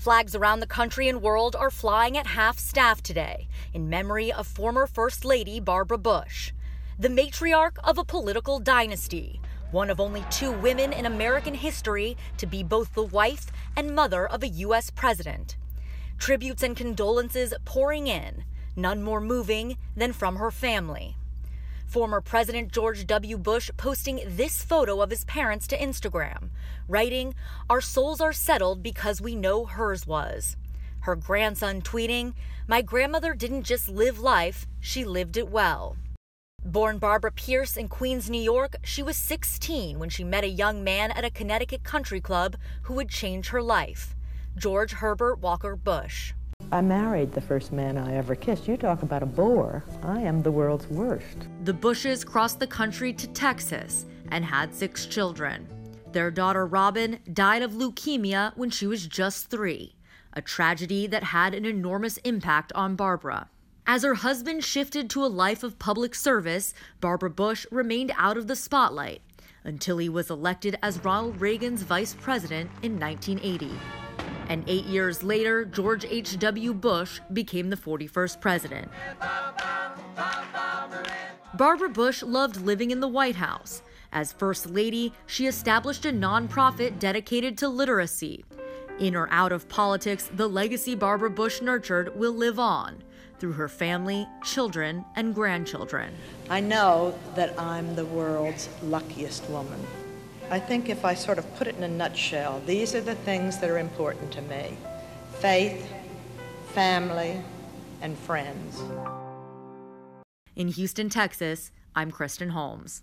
Flags around the country and world are flying at half-staff today in memory of former First Lady Barbara Bush, the matriarch of a political dynasty, one of only 2 women in American history to be both the wife and mother of a U.S. president. Tributes and condolences pouring in, none more moving than from her family. Former President George W. Bush posting this photo of his parents to Instagram, writing, "Our souls are settled because we know hers was." Her grandson tweeting, "My grandmother didn't just live life, she lived it well." Born Barbara Pierce in Queens, New York, she was 16 when she met a young man at a Connecticut country club who would change her life, George Herbert Walker Bush. I married the first man I ever kissed. You talk about a bore. I am the world's worst. The Bushes crossed the country to Texas and had 6 children. Their daughter Robin died of leukemia when she was just 3, a tragedy that had an enormous impact on Barbara. As her husband shifted to a life of public service, Barbara Bush remained out of the spotlight until he was elected as Ronald Reagan's vice president in 1980. And 8 years later, George H.W. Bush became the 41st president. Barbara Bush loved living in the White House. As First Lady, she established a nonprofit dedicated to literacy. In or out of politics, the legacy Barbara Bush nurtured will live on through her family, children, and grandchildren. I know that I'm the world's luckiest woman. I think if I sort of put it in a nutshell, these are the things that are important to me: faith, family, and friends. In Houston, Texas, I'm Kristen Holmes.